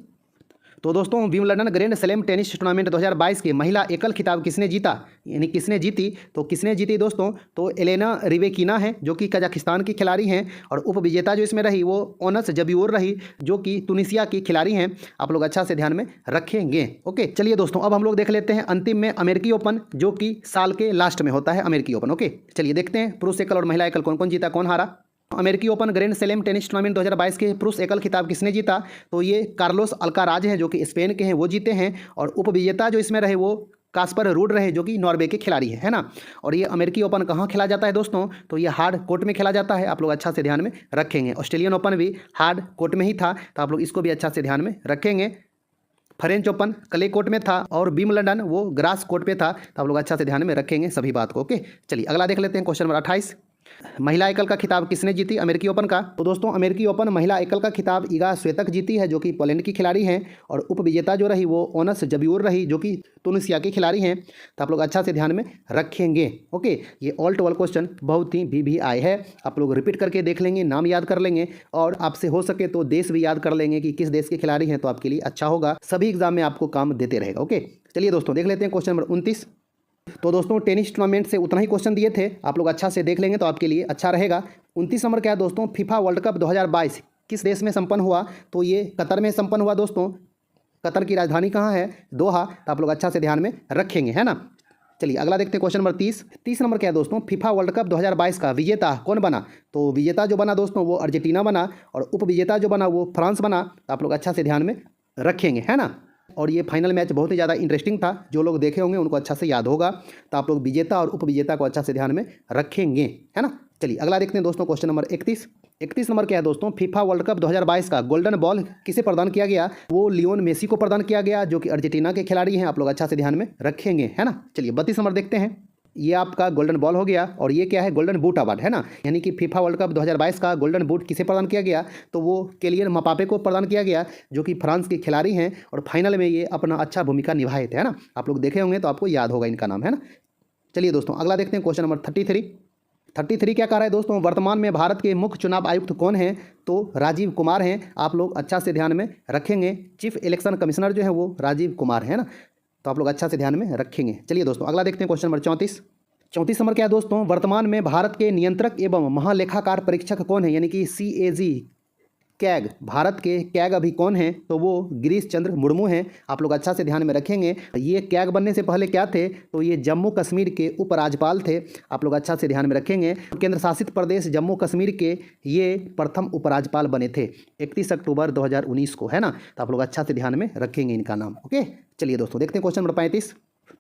तो दोस्तों Wimbledon grand slam tennis tournament 2022 के महिला एकल खिताब किसने जीता, यानी किसने जीती, तो किसने जीती दोस्तों, तो एलेना रिवेकिना है, जो कि कजाकिस्तान की खिलाड़ी हैं। और उपविजेता जो इसमें रही वो ओनस जबियोर रही, जो कि तुनिसिया की खिलाड़ी हैं। आप लोग अच्छा से ध्यान में रखेंगे। ओके, चलिए दोस्तों अब हम लोग देख लेते हैं अंतिम में अमेरिकी ओपन, जो कि साल के लास्ट में होता है अमेरिकी ओपन। ओके, चलिए देखते हैं पुरुष एकल और महिला एकल कौन कौन जीता कौन हारा। अमेरिकी open grand slam tennis tournament 2022 के पुरुष एकल खिताब किसने जीता, तो ये कार्लोस अल्काराज हैं, जो कि स्पेन के हैं, वो जीते हैं। और उपविजेता जो इसमें रहे वो कास्पर रूड रहे, जो कि नॉर्वे के खिलाड़ी है ना। और ये अमेरिकी ओपन कहाँ खेला जाता है दोस्तों, तो ये हार्ड कोर्ट में खेला जाता है। आप लोग अच्छा से ध्यान में रखेंगे। ऑस्ट्रेलियन ओपन भी हार्ड कोर्ट में ही था, तो आप लोग इसको भी अच्छा से ध्यान में रखेंगे। फ्रेंच ओपन क्ले कोर्ट में था और विंबलडन वो ग्रास कोर्ट पे था। तो आप लोग अच्छा से ध्यान में रखेंगे सभी बात को। ओके, चलिए अगला देख लेते हैं क्वेश्चन नंबर 28। महिला एकल का खिताब किसने जीती अमेरिकी ओपन का, तो दोस्तों अमेरिकी ओपन महिला एकल का खिताब इगा स्वेतक जीती है, जो कि पोलैंड की खिलाड़ी हैं। और उपविजेता जो रही वो ओनस जबियोर रही, जो कि तुनिसिया की खिलाड़ी हैं। तो आप लोग अच्छा से ध्यान में रखेंगे। ओके, ये ऑल टू ऑल क्वेश्चन बहुत ही VVI है। आप लोग रिपीट करके देख लेंगे, नाम याद कर लेंगे, और आपसे हो सके तो देश भी याद कर लेंगे कि किस देश के खिलाड़ी हैं, तो आपके लिए अच्छा होगा। सभी एग्जाम में आपको काम देते रहेगा। ओके, चलिए दोस्तों देख लेते हैं क्वेश्चन नंबर 29। तो दोस्तों टेनिस टूर्नामेंट से उतना ही क्वेश्चन दिए थे, आप लोग अच्छा से देख लेंगे तो आपके लिए अच्छा रहेगा। 29 नंबर क्या है दोस्तों, फीफा वर्ल्ड कप 2022 किस देश में संपन्न हुआ, तो ये कतर में संपन्न हुआ दोस्तों। कतर की राजधानी कहाँ है, दोहा। तो आप लोग अच्छा से ध्यान में रखेंगे, है ना। चलिए अगला देखते हैं क्वेश्चन नंबर 30 नंबर क्या है दोस्तों, फीफा वर्ल्ड कप 2022 का विजेता कौन बना, तो विजेता जो बना दोस्तों वो अर्जेंटीना बना, और उपविजेता जो बना वो फ्रांस बना। तो आप लोग अच्छा से ध्यान में रखेंगे, है ना। और ये फाइनल मैच बहुत ही ज़्यादा इंटरेस्टिंग था, जो लोग देखे होंगे उनको अच्छा से याद होगा। तो आप लोग विजेता और उपविजेता को अच्छा से ध्यान में रखेंगे, है ना। चलिए अगला देखते हैं दोस्तों क्वेश्चन नंबर 31 नंबर क्या है दोस्तों, फीफा वर्ल्ड कप 2022 का गोल्डन बॉल किसे प्रदान किया गया, वो लियोन मेसी को प्रदान किया गया, जो कि अर्जेंटीना के खिलाड़ी हैं। आप लोग अच्छा से ध्यान में रखेंगे, है ना। चलिए 32 नंबर देखते हैं। ये आपका गोल्डन बॉल हो गया, और ये क्या है, गोल्डन बूट अवार्ड है ना, यानी कि फीफा वर्ल्ड कप 2022 का गोल्डन बूट किसे प्रदान किया गया, तो वो केलियन मबाप्पे को प्रदान किया गया, जो कि फ्रांस के खिलाड़ी हैं और फाइनल में ये अपना अच्छा भूमिका निभाए थे, है ना। आप लोग देखे होंगे तो आपको याद होगा इनका नाम, है ना। चलिए दोस्तों अगला देखते हैं, क्वेश्चन नंबर 33 क्या कह रहा है दोस्तों, वर्तमान में भारत के मुख्य चुनाव आयुक्त कौन हैं, तो राजीव कुमार हैं। आप लोग अच्छा से ध्यान में रखेंगे, चीफ इलेक्शन कमिश्नर जो है वो राजीव कुमार है ना, तो आप लोग अच्छा से ध्यान में रखेंगे। चलिए दोस्तों अगला देखते हैं, क्वेश्चन नंबर 34 नंबर क्या है दोस्तों, वर्तमान में भारत के नियंत्रक एवं महालेखाकार परीक्षक कौन है, यानी कि CAG कैग, भारत के कैग अभी कौन है, तो वो गिरीश चंद्र मुर्मू हैं। आप लोग अच्छा से ध्यान में रखेंगे। ये कैग बनने से पहले क्या थे, तो ये जम्मू कश्मीर के उपराज्यपाल थे। आप लोग अच्छा से ध्यान में रखेंगे। केंद्र शासित प्रदेश जम्मू कश्मीर के ये प्रथम उपराज्यपाल बने थे 31 अक्टूबर 2019 को, है ना, तो आप लोग अच्छा से ध्यान में रखेंगे इनका नाम। ओके, चलिए दोस्तों देखते हैं क्वेश्चन नंबर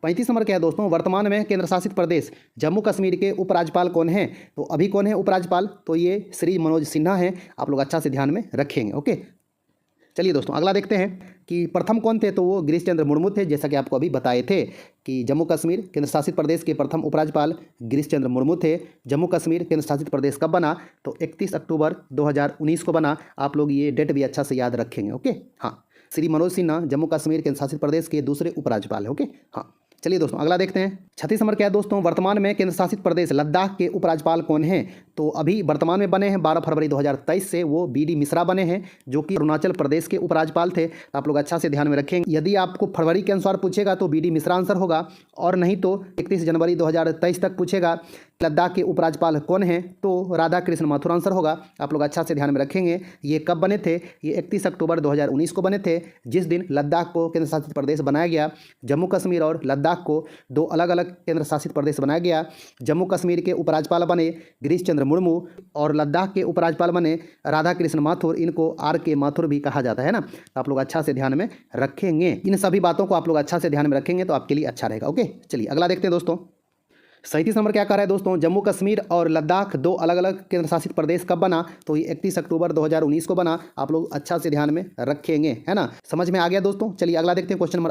35 नंबर क्या है दोस्तों, वर्तमान में केंद्र शासित प्रदेश जम्मू कश्मीर के उपराज्यपाल कौन हैं, तो अभी कौन है उपराज्यपाल, तो ये श्री मनोज सिन्हा हैं। आप लोग अच्छा से ध्यान में रखेंगे। ओके, चलिए दोस्तों अगला देखते हैं कि प्रथम कौन थे, तो वो गिरीश चंद्र मुर्मू थे, जैसा कि आपको अभी बताए थे कि जम्मू कश्मीर केंद्र शासित प्रदेश के प्रथम उपराज्यपाल गिरीश चंद्र मुर्मू थे। जम्मू कश्मीर केंद्र शासित प्रदेश कब बना, तो 31 अक्टूबर 2019 को बना। आप लोग ये डेट भी अच्छा से याद रखेंगे। ओके, हाँ, श्री मनोज सिन्हा जम्मू कश्मीर केंद्र शासित प्रदेश के दूसरे उपराज्यपाल हैं। ओके, हाँ, चलिए दोस्तों अगला देखते हैं। 36 नंबर क्या है दोस्तों, वर्तमान में केंद्र शासित प्रदेश लद्दाख के उपराज्यपाल कौन हैं, तो अभी वर्तमान में बने हैं 12 फरवरी 2023 से वो BD मिश्रा बने हैं, जो कि अरुणाचल प्रदेश के उपराज्यपाल थे। तो आप लोग अच्छा से ध्यान में रखेंगे। यदि आपको फरवरी के अनुसार पूछेगा तो BD मिश्रा आंसर होगा, और नहीं तो 31 जनवरी 2023 तक पूछेगा लद्दाख के उपराज्यपाल कौन हैं, तो राधा कृष्ण माथुर आंसर होगा। आप लोग अच्छा से ध्यान में रखेंगे। ये कब बने थे, ये 31 अक्टूबर 2019 को बने थे, जिस दिन लद्दाख को केंद्र शासित प्रदेश बनाया गया। जम्मू कश्मीर और लद्दाख को दो अलग अलग केंद्र शासित प्रदेश बनाया गया। जम्मू कश्मीर के उपराज्यपाल बने गिरीश चंद्र मुर्मू, और लद्दाख के उपराज्यपाल बने राधा कृष्ण माथुर। इनको RK माथुर भी कहा जाता है ना, तो आप लोग अच्छा से ध्यान में रखेंगे। इन सभी बातों को आप लोग अच्छा से ध्यान में रखेंगे तो आपके लिए अच्छा रहेगा। ओके, चलिए अगला देखते हैं दोस्तों। 37 नंबर क्या कह रहा है दोस्तों, जम्मू कश्मीर और लद्दाख दो अलग अलग केंद्र शासित प्रदेश कब बना, तो ये 31 अक्टूबर 2019 को बना। आप लोग अच्छा से ध्यान में रखेंगे, है ना, समझ में आ गया दोस्तों। चलिए अगला देखते हैं, क्वेश्चन नंबर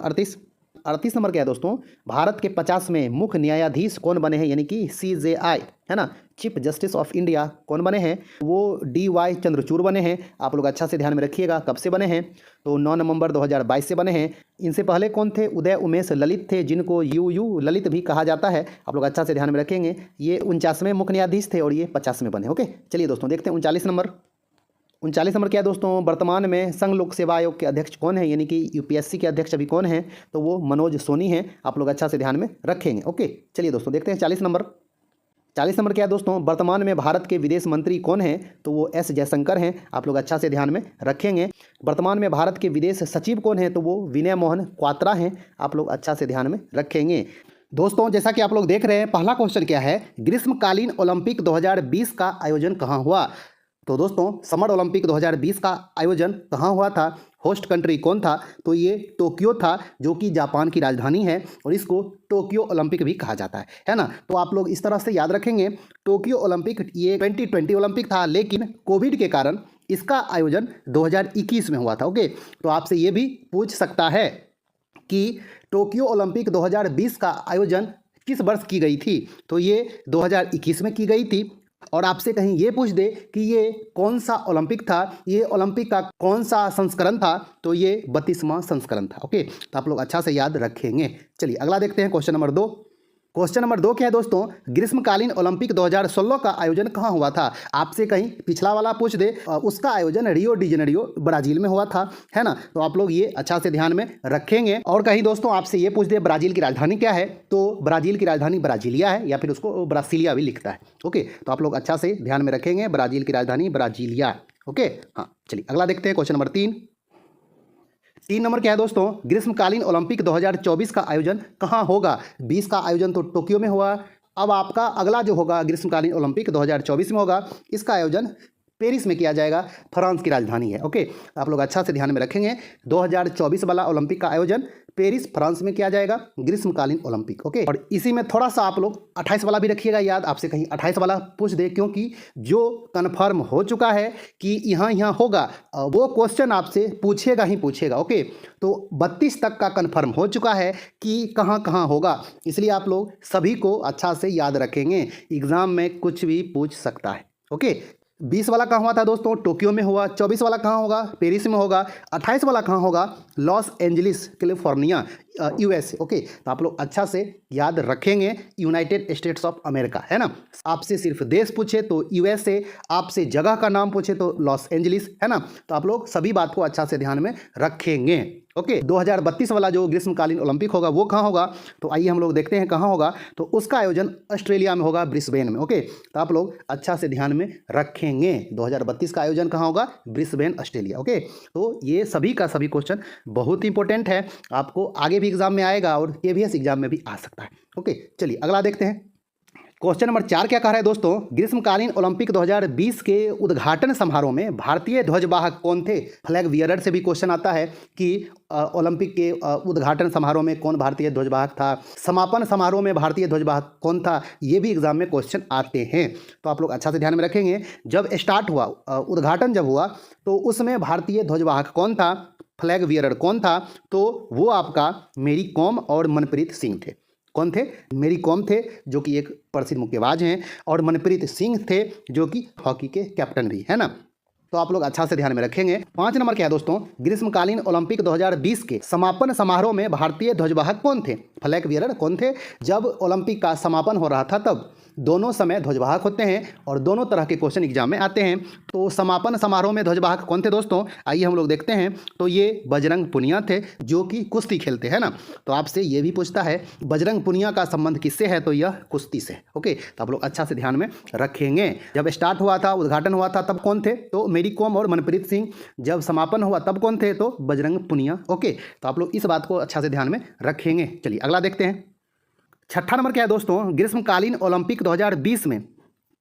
38 नंबर क्या है दोस्तों, भारत के 50वें मुख्य न्यायाधीश कौन बने हैं, यानी कि CJI, है ना, चीफ जस्टिस ऑफ इंडिया कौन बने हैं, वो DY चंद्रचूड़ बने हैं। आप लोग अच्छा से ध्यान में रखिएगा, कब से बने हैं, तो 9 नवंबर 2022 से बने हैं। इनसे पहले कौन थे, उदय उमेश ललित थे, जिनको UU ललित भी कहा जाता है। आप लोग अच्छा से ध्यान में रखेंगे। ये 49वें मुख्य न्यायाधीश थे और ये 50वें बने। ओके, चलिए दोस्तों देखते हैं 39 नंबर क्या है दोस्तों, वर्तमान में संघ लोक सेवा आयोग के अध्यक्ष कौन है, यानी कि UPSC के अध्यक्ष अभी कौन है, तो वो मनोज सोनी हैं। आप लोग अच्छा से ध्यान में रखेंगे। ओके, चलिए दोस्तों देखते हैं 40 नंबर क्या है दोस्तों, वर्तमान में भारत के विदेश मंत्री कौन हैं, तो वो S जयशंकर हैं। आप लोग अच्छा से ध्यान में रखेंगे। वर्तमान में भारत के विदेश सचिव कौन हैं, तो वो विनय मोहन क्वात्रा हैं। आप लोग अच्छा से ध्यान में रखेंगे। दोस्तों जैसा कि आप लोग देख रहे हैं, पहला क्वेश्चन क्या है, ग्रीष्मकालीन ओलंपिक 2020 का आयोजन कहाँ हुआ। तो दोस्तों समर ओलंपिक 2020 का आयोजन कहाँ हुआ था, होस्ट कंट्री कौन था, तो ये टोक्यो था, जो कि जापान की राजधानी है, और इसको टोक्यो ओलंपिक भी कहा जाता है ना। तो आप लोग इस तरह से याद रखेंगे, टोक्यो ओलंपिक ये 2020 ओलंपिक था, लेकिन कोविड के कारण इसका आयोजन 2021 में हुआ था। ओके, तो आपसे ये भी पूछ सकता है कि टोक्यो ओलंपिक 2020 का आयोजन किस वर्ष की गई थी, तो ये 2021 में की गई थी। और आपसे कहीं ये पूछ दे कि ये कौन सा ओलंपिक था, ये ओलंपिक का कौन सा संस्करण था, तो ये 32वां संस्करण था। ओके, तो आप लोग अच्छा से याद रखेंगे। चलिए अगला देखते हैं, क्वेश्चन नंबर 2 क्या है दोस्तों, ग्रीष्मकालीन ओलंपिक 2016 का आयोजन कहाँ हुआ था। आपसे कहीं पिछला वाला पूछ दे, उसका आयोजन रियो डी जेनेरियो ब्राजील में हुआ था, है ना, तो आप लोग ये अच्छा से ध्यान में रखेंगे। और कहीं दोस्तों आपसे ये पूछ दे ब्राजील की राजधानी क्या है, तो ब्राजील की राजधानी ब्राजीलिया है, या फिर उसको ब्रासीलिया भी लिखता है। ओके, तो आप लोग अच्छा से ध्यान में रखेंगे, ब्राजील की राजधानी ब्राजीलिया। ओके, हाँ, चलिए अगला देखते हैं, क्वेश्चन नंबर 3 नंबर क्या है दोस्तों, ग्रीष्मकालीन ओलंपिक 2024 का आयोजन कहाँ होगा। 20 का आयोजन तो टोक्यो में हुआ, अब आपका अगला जो होगा ग्रीष्मकालीन ओलंपिक 2024 में होगा, इसका आयोजन पेरिस में किया जाएगा, फ्रांस की राजधानी है। ओके, आप लोग अच्छा से ध्यान में रखेंगे, 2024 वाला ओलंपिक का आयोजन पेरिस फ्रांस में किया जाएगा ग्रीष्मकालीन ओलंपिक। ओके, और इसी में थोड़ा सा आप लोग 28 वाला भी रखिएगा याद, आपसे कहीं 28 वाला पूछ दे, क्योंकि जो कन्फर्म हो चुका है कि यहाँ होगा वो क्वेश्चन आपसे पूछेगा ही पूछेगा। ओके, तो 32 तक का कन्फर्म हो चुका है कि कहाँ कहाँ होगा, इसलिए आप लोग सभी को अच्छा से याद रखेंगे, एग्जाम में कुछ भी पूछ सकता है। ओके, 20 वाला कहाँ हुआ था दोस्तों? टोक्यो में हुआ। 24 वाला कहाँ होगा? पेरिस में होगा। 28 वाला कहाँ होगा? Los Angeles California USA. Okay, तो आप लोग अच्छा से याद रखेंगे, यूनाइटेड स्टेट्स ऑफ अमेरिका, है ना। आपसे सिर्फ देश पूछे तो यूएसए, आपसे जगह का नाम पूछे तो लॉस एंजलिस, है ना। तो आप लोग सभी बात को अच्छा से ध्यान में रखेंगे। ओके, 2032 वाला जो ग्रीष्मकालीन ओलंपिक होगा वो कहाँ होगा? तो आइए हम लोग देखते हैं कहाँ होगा। तो उसका आयोजन ऑस्ट्रेलिया में होगा, ब्रिस्बेन में। ओके, तो आप लोग अच्छा से ध्यान में रखेंगे, 2032 का आयोजन कहाँ होगा? Brisbane Australia. ओके, तो ये सभी का सभी क्वेश्चन बहुत इंपॉर्टेंट है, आपको आगे भी एग्जाम में आएगा और केवीएस एग्जाम में भी आ सकता है। ओके, चलिए अगला देखते हैं। क्वेश्चन नंबर 4 क्या कह रहा है दोस्तों? ग्रीष्मकालीन ओलंपिक 2020 के उद्घाटन समारोह में भारतीय ध्वजवाहक कौन थे? फ्लैग वियरर से भी क्वेश्चन आता है कि ओलंपिक के उद्घाटन समारोह में कौन भारतीय ध्वजवाहक था, समापन समारोह में भारतीय ध्वजवाहक कौन था, ये भी एग्जाम में क्वेश्चन आते हैं। तो आप लोग अच्छा से ध्यान में रखेंगे, जब स्टार्ट हुआ, उद्घाटन जब हुआ तो उसमें भारतीय ध्वजवाहक कौन था, फ्लैग वियरर कौन था? तो वो आपका मेरी कॉम और मनप्रीत सिंह थे। कौन थे? मेरी कॉम थे जो कि एक प्रसिद्ध मुक्केबाज हैं, और मनप्रीत सिंह थे जो कि हॉकी के कैप्टन भी, है ना। तो आप लोग अच्छा से ध्यान में रखेंगे। 5 नंबर क्या है दोस्तों? ग्रीष्मकालीन ओलंपिक 2020 के समापन समारोह में भारतीय ध्वजवाहक कौन थे? फ्लैग वियरर कौन थे? जब ओलंपिक का समापन हो रहा था तब दोनों समय ध्वजवाहक होते हैं और दोनों तरह के क्वेश्चन एग्जाम में आते हैं। तो समापन समारोह में ध्वजवाहक कौन थे दोस्तों? आइए हम लोग देखते हैं। तो ये बजरंग पुनिया थे जो कि कुश्ती खेलते हैं ना। तो आपसे ये भी पूछता है बजरंग पुनिया का संबंध किससे है? तो यह कुश्ती से। ओके, तो आप लोग अच्छा से ध्यान में रखेंगे। जब स्टार्ट हुआ था, उद्घाटन हुआ था, तब कौन थे? तो मेरी कॉम और मनप्रीत सिंह। जब समापन हुआ तब कौन थे? तो बजरंग पुनिया। ओके, तो आप लोग इस बात को अच्छा से ध्यान में रखेंगे। चलिए अगला देखते हैं। 6ठा नंबर क्या है दोस्तों? ग्रीष्मकालीन ओलंपिक 2020 में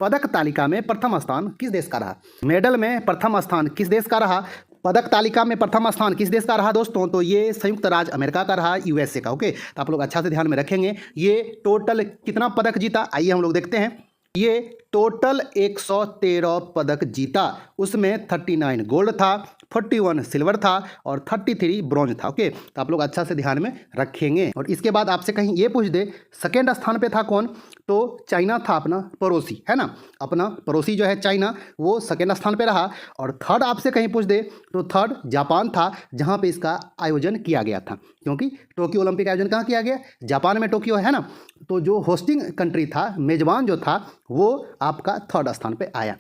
पदक तालिका में प्रथम स्थान किस देश का रहा? मेडल में प्रथम स्थान किस देश का रहा? पदक तालिका में प्रथम स्थान किस देश का रहा दोस्तों? तो ये संयुक्त राज्य अमेरिका का रहा, यूएसए का। ओके, तो आप लोग अच्छा से ध्यान में रखेंगे। ये टोटल कितना पदक जीता? आइए हम लोग देखते हैं। ये टोटल 113 पदक जीता, उसमें 39 गोल्ड था, 41 सिल्वर था और 33 ब्रॉन्ज था। ओके, तो आप लोग अच्छा से ध्यान में रखेंगे। और इसके बाद आपसे कहीं ये पूछ दे सेकेंड स्थान पे था कौन? तो चाइना था, अपना पड़ोसी, है ना। अपना पड़ोसी जो है चाइना, वो सेकेंड स्थान पे रहा। और थर्ड आपसे कहीं पूछ दे तो थर्ड जापान था, जहाँ पे इसका आयोजन किया गया था, क्योंकि टोक्यो ओलंपिक आयोजन कहाँ किया गया? जापान में, टोक्यो, है ना। तो जो होस्टिंग कंट्री था, मेजबान जो था, वो आपका थर्ड स्थान पे आया।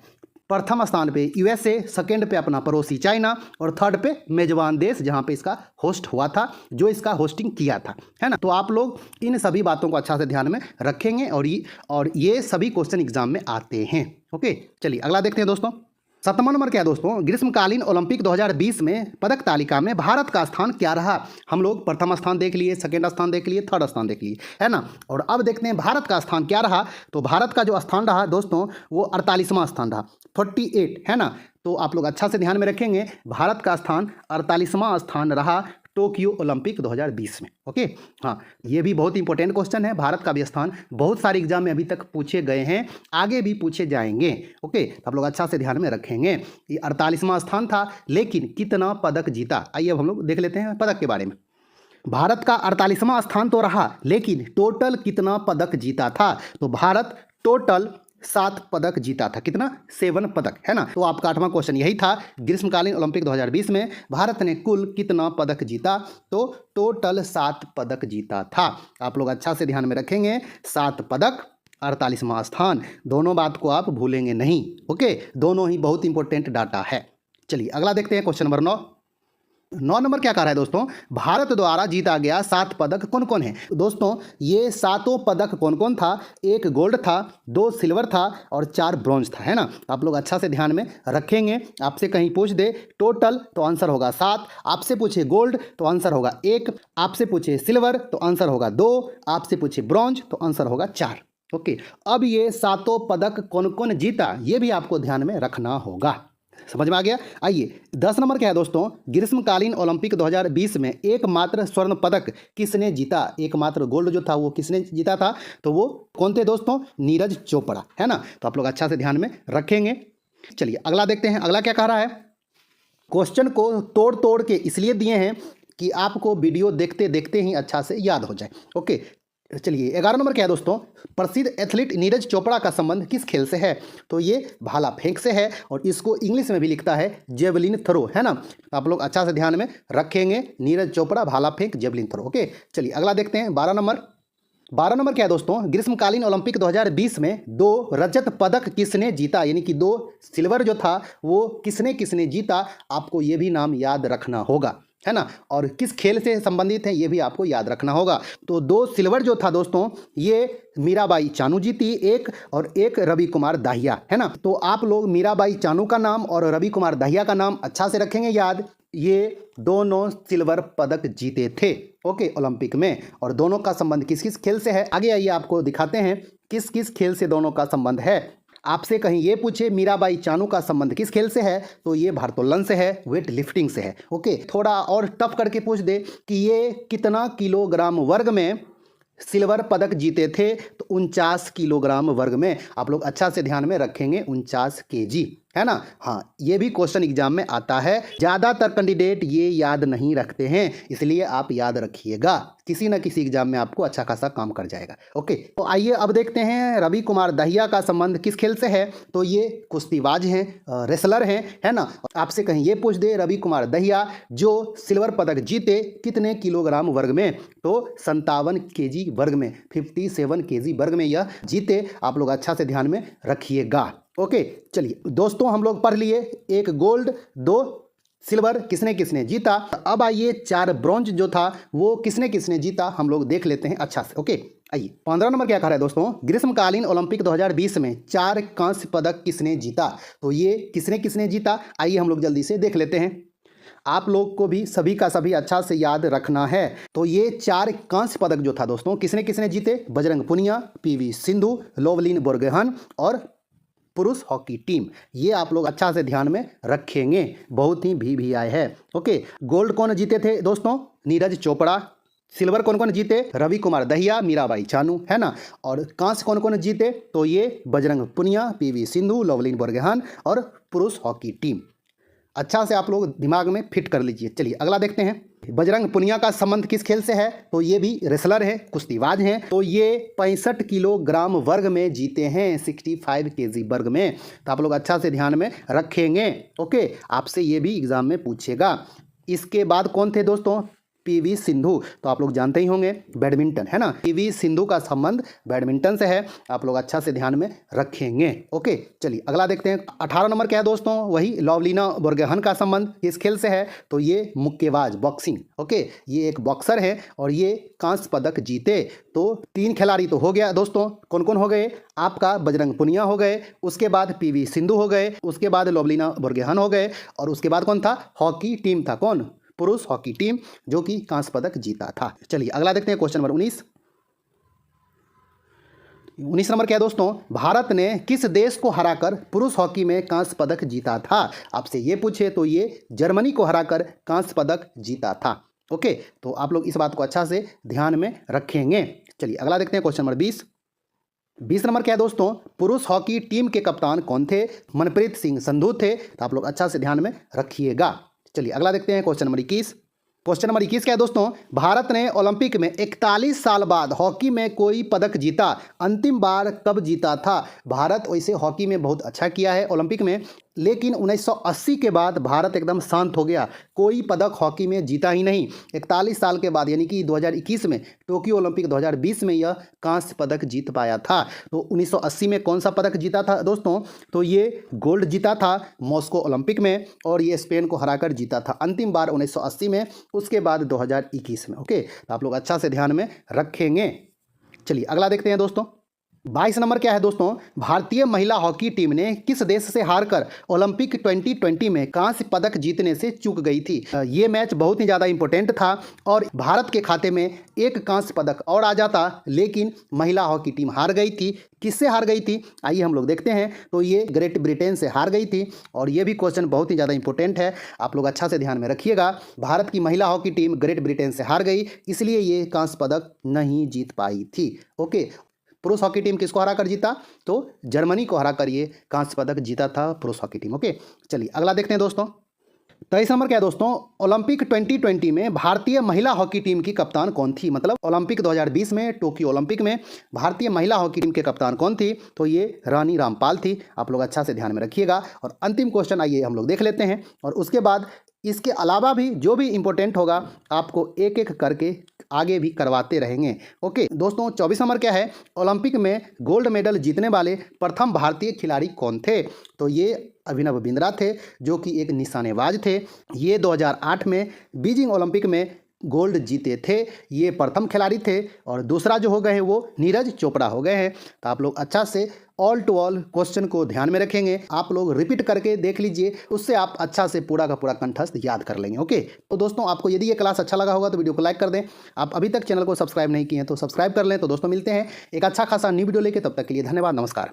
प्रथम स्थान पे यूएसए, सेकेंड पे अपना पड़ोसी चाइना और थर्ड पे मेजबान देश जहां पे इसका होस्ट हुआ था, जो इसका होस्टिंग किया था, है ना। तो आप लोग इन सभी बातों को अच्छा से ध्यान में रखेंगे और ये सभी क्वेश्चन एग्जाम में आते हैं। ओके, चलिए अगला देखते हैं दोस्तों। 7वां नंबर क्या है दोस्तों? ग्रीष्मकालीन ओलंपिक 2020 में पदक तालिका में भारत का स्थान क्या रहा? हम लोग प्रथम स्थान देख लिए, सेकेंड स्थान देख लिए, थर्ड स्थान देख लिए, है ना। और अब देखते हैं भारत का स्थान क्या रहा। तो भारत का जो स्थान रहा दोस्तों, वो 48वां स्थान रहा, 48, है ना। तो आप लोग अच्छा से ध्यान में रखेंगे, भारत का स्थान 48वां स्थान रहा टोक्यो ओलंपिक 2020 में। ओके, हाँ, ये भी बहुत इंपॉर्टेंट क्वेश्चन है। भारत का भी स्थान बहुत सारे एग्जाम में अभी तक पूछे गए हैं, आगे भी पूछे जाएंगे। ओके, तो आप लोग अच्छा से ध्यान में रखेंगे। ये 48वां स्थान था, लेकिन कितना पदक जीता? आइए अब हम लोग देख लेते हैं पदक के बारे में। भारत का 48वां स्थान तो रहा, लेकिन टोटल कितना पदक जीता था? तो भारत टोटल 7 पदक जीता था। कितना? 7 पदक, है ना। तो आपका 8वां क्वेश्चन यही था, ग्रीष्मकालीन ओलंपिक 2020 में भारत ने कुल कितना पदक जीता? तो टोटल 7 पदक जीता था। आप लोग अच्छा से ध्यान में रखेंगे, 7 पदक, 48वां स्थान, दोनों बात को आप भूलेंगे नहीं। ओके, दोनों ही बहुत इंपॉर्टेंट डाटा है। चलिए अगला देखते हैं, क्वेश्चन नंबर 9 नंबर क्या कह रहा है दोस्तों? भारत द्वारा जीता गया 7 पदक कौन कौन है? दोस्तों ये 7 पदक कौन कौन था? 1 गोल्ड था, 2 सिल्वर था और 4 ब्रॉन्ज था, है ना। आप लोग अच्छा से ध्यान में रखेंगे। आपसे कहीं पूछ दे टोटल तो आंसर होगा 7, आपसे पूछे गोल्ड तो आंसर होगा 1, आपसे पूछे सिल्वर तो आंसर होगा 2, आपसे पूछे ब्रॉन्ज तो आंसर होगा 4। ओके, अब ये 7 पदक कौन कौन जीता, ये भी आपको ध्यान में रखना होगा। समझ में आ गया। आइए 10 नंबर क्या है दोस्तों, ग्रीष्मकालीन ओलंपिक 2020 में एकमात्र स्वर्ण पदक किसने जीता? एकमात्र गोल्ड जो था वो किसने जीता था? तो वो कौन थे दोस्तों? नीरज चोपड़ा, है ना। तो आप लोग अच्छा से ध्यान में रखेंगे। चलिए अगला देखते हैं, अगला क्या कह रहा है। क्वेश्चन को तोड़ तोड़ के इसलिए दिए हैं कि आपको वीडियो देखते देखते ही अच्छा से याद हो जाए। ओके, चलिए 11 नंबर क्या है दोस्तों, प्रसिद्ध एथलीट नीरज चोपड़ा का संबंध किस खेल से है? तो ये भाला फेंक से है और इसको इंग्लिश में भी लिखता है जेवलिन थ्रो, है ना। आप लोग अच्छा से ध्यान में रखेंगे, नीरज चोपड़ा भाला फेंक जेवलिन थ्रो। ओके, चलिए अगला देखते हैं 12 नंबर क्या है दोस्तों, ग्रीष्मकालीन ओलंपिक 2020 में 2 रजत पदक किसने जीता? यानी कि 2 सिल्वर जो था वो किसने किसने जीता? आपको ये भी नाम याद रखना होगा, है ना। और किस खेल से संबंधित है ये भी आपको याद रखना होगा। तो 2 सिल्वर जो था दोस्तों, ये मीराबाई चानू जीती एक, और एक रवि कुमार दाहिया, है ना। तो आप लोग मीराबाई चानू का नाम और रवि कुमार दाहिया का नाम अच्छा से रखेंगे याद। ये दोनों सिल्वर पदक जीते थे, ओके, ओलंपिक में। और दोनों का संबंध किस किस खेल से है, आगे आइए आपको दिखाते हैं किस किस खेल से दोनों का संबंध है। आपसे कहीं ये पूछे मीराबाई चानू का संबंध किस खेल से है, तो ये भारोत्तोलन से है, वेट लिफ्टिंग से है। ओके, थोड़ा और टफ करके पूछ दे कि ये कितना किलोग्राम वर्ग में सिल्वर पदक जीते थे, तो 49 किलोग्राम वर्ग में। आप लोग अच्छा से ध्यान में रखेंगे, 49 kg, है ना। हाँ, ये भी क्वेश्चन एग्जाम में आता है। ज़्यादातर कैंडिडेट ये याद नहीं रखते हैं, इसलिए आप याद रखिएगा, किसी न किसी एग्जाम में आपको अच्छा खासा काम कर जाएगा। ओके, तो आइए अब देखते हैं रवि कुमार दाहिया का संबंध किस खेल से है। तो ये कुश्तीबाज हैं, रेसलर हैं, है ना। आपसे कहीं ये पूछ दे रवि कुमार दाहिया जो सिल्वर पदक जीते कितने किलोग्राम वर्ग में, तो 57 kg वर्ग में, 57 kg वर्ग में यह जीते। आप लोग अच्छा से ध्यान में रखिएगा। ओके, चलिए दोस्तों हम लोग पढ़ लिए, 1 गोल्ड 2 सिल्वर किसने किसने जीता। अब आइए 4 ब्रॉन्ज जो था वो किसने किसने जीता, हम लोग देख लेते हैं अच्छा से। ओके, आइए 15 नंबर क्या कह रहा है दोस्तों, ग्रीष्मकालीन ओलंपिक 2020 में 4 कांस्य पदक किसने जीता। तो ये किसने किसने जीता, आइए हम लोग जल्दी से देख लेते हैं। आप लोग को भी सभी का सभी अच्छा से याद रखना है। तो ये 4 कांस्य पदक जो था दोस्तों, किसने किसने जीते, बजरंग पुनिया, पीवी सिंधु, लोवलिन बोर्गोहेन और पुरुष हॉकी टीम। ये आप लोग अच्छा से ध्यान में रखेंगे, बहुत ही VVI है। ओके, गोल्ड कौन जीते थे दोस्तों, नीरज चोपड़ा। सिल्वर कौन कौन जीते, रवि कुमार दाहिया, मीराबाई चानू, है ना। और कांस्य कौन कौन जीते, तो ये बजरंग पुनिया, पीवी सिंधु, लोवलिन बोर्गोहेन और पुरुष हॉकी टीम। अच्छा से आप लोग दिमाग में फिट कर लीजिए। चलिए अगला देखते हैं, बजरंग पुनिया का संबंध किस खेल से है, तो ये भी रेसलर है, कुश्तीबाज हैं। तो ये 65 किलोग्राम वर्ग में जीते हैं, 65 kg वर्ग में। तो आप लोग अच्छा से ध्यान में रखेंगे। ओके, आपसे ये भी एग्जाम में पूछेगा। इसके बाद कौन थे दोस्तों, पीवी सिंधु। तो आप लोग जानते ही होंगे बैडमिंटन, है ना। पीवी सिंधु का संबंध बैडमिंटन से है, आप लोग अच्छा से ध्यान में रखेंगे। ओके, चलिए अगला देखते हैं। 18 नंबर क्या है दोस्तों, वही लोवलिना बोर्गोहेन का संबंध किस खेल से है, तो ये मुक्केबाज, बॉक्सिंग। ओके, ये एक बॉक्सर है और ये कांस्य पदक जीते। तो 3 खिलाड़ी तो हो गया दोस्तों, कौन कौन हो गए, आपका बजरंग पुनिया हो गए, उसके बाद पीवी सिंधु हो गए, उसके बाद लोवलिना बोर्गोहेन हो गए, और उसके बाद कौन था, हॉकी टीम था, कौन, पुरुष हॉकी टीम, जो कि कांस्य पदक जीता था। चलिए अगला देखते हैं, क्वेश्चन नंबर 19 नंबर क्या है दोस्तों, भारत ने किस देश को हराकर पुरुष हॉकी में कांस्य पदक जीता था। आपसे ये पूछे तो ये जर्मनी को हराकर कांस्य पदक जीता था। ओके, तो आप लोग इस बात को अच्छा से ध्यान में रखेंगे। चलिए अगला देखते हैं, क्वेश्चन नंबर 20 नंबर क्या है दोस्तों, पुरुष हॉकी टीम के कप्तान कौन थे, मनप्रीत सिंह संधू थे। तो आप लोग अच्छा से ध्यान में रखिएगा। चलिए अगला देखते हैं, क्वेश्चन नंबर 21। क्वेश्चन नंबर 21 क्या है दोस्तों, भारत ने ओलंपिक में 41 साल बाद हॉकी में कोई पदक जीता, अंतिम बार कब जीता था। भारत वैसे हॉकी में बहुत अच्छा किया है ओलंपिक में, लेकिन 1980 के बाद भारत एकदम शांत हो गया, कोई पदक हॉकी में जीता ही नहीं। 41 साल के बाद यानी कि 2021 में टोक्यो ओलंपिक 2020 में यह कांस्य पदक जीत पाया था। तो 1980 में कौन सा पदक जीता था दोस्तों, तो ये गोल्ड जीता था मॉस्को ओलंपिक में, और ये स्पेन को हराकर जीता था अंतिम बार 1980 में, उसके बाद 2021 में। ओके, तो आप लोग अच्छा से ध्यान में रखेंगे। चलिए अगला देखते हैं दोस्तों, 22 नंबर क्या है दोस्तों, भारतीय महिला हॉकी टीम ने किस देश से हारकर ओलंपिक 2020 में कांस्य पदक जीतने से चूक गई थी। ये मैच बहुत ही ज़्यादा इंपॉर्टेंट था और भारत के खाते में एक कांस्य पदक और आ जाता, लेकिन महिला हॉकी टीम हार गई थी। किससे हार गई थी, आइए हम लोग देखते हैं। तो ये ग्रेट ब्रिटेन से हार गई थी और ये भी क्वेश्चन बहुत ही ज़्यादा इंपॉर्टेंट है, आप लोग अच्छा से ध्यान में रखिएगा। भारत की महिला हॉकी टीम ग्रेट ब्रिटेन से हार गई, इसलिए ये कांस्य पदक नहीं जीत पाई थी। ओके, पुरुष हॉकी टीम किसको हरा कर जीता, तो जर्मनी को हरा कर ये कांस्य पदक जीता था पुरुष हॉकी टीम। ओके, चलिए अगला देखते हैं दोस्तों। 23 नंबर क्या है दोस्तों, ओलंपिक 2020 में भारतीय महिला हॉकी टीम की कप्तान कौन थी। मतलब ओलंपिक 2020 में, टोक्यो ओलंपिक में भारतीय महिला हॉकी टीम के कप्तान कौन थी, तो ये रानी रामपाल थी। आप लोग अच्छा से ध्यान में रखिएगा। और अंतिम क्वेश्चन आइए हम लोग देख लेते हैं, और उसके बाद इसके अलावा भी जो भी इंपॉर्टेंट होगा आपको एक एक करके आगे भी करवाते रहेंगे। ओके दोस्तों, 24 नंबर क्या है, ओलंपिक में गोल्ड मेडल जीतने वाले प्रथम भारतीय खिलाड़ी कौन थे, तो ये अभिनव बिंद्रा थे, जो कि एक निशानेबाज थे। ये 2008 में बीजिंग ओलंपिक में गोल्ड जीते थे, ये प्रथम खिलाड़ी थे। और दूसरा जो हो गए हैं वो नीरज चोपड़ा हो गए हैं। तो आप लोग अच्छा से ऑल टू ऑल क्वेश्चन को ध्यान में रखेंगे, आप लोग रिपीट करके देख लीजिए, उससे आप अच्छा से पूरा का पूरा कंठस्थ याद कर लेंगे। ओके, तो दोस्तों आपको यदि ये क्लास अच्छा लगा होगा तो वीडियो को लाइक कर दें। आप अभी तक चैनल को सब्सक्राइब नहीं किए हैं तो सब्सक्राइब कर लें। तो दोस्तों मिलते हैं एक अच्छा खासा न्यू वीडियो लेके, तब तक के लिए धन्यवाद, नमस्कार।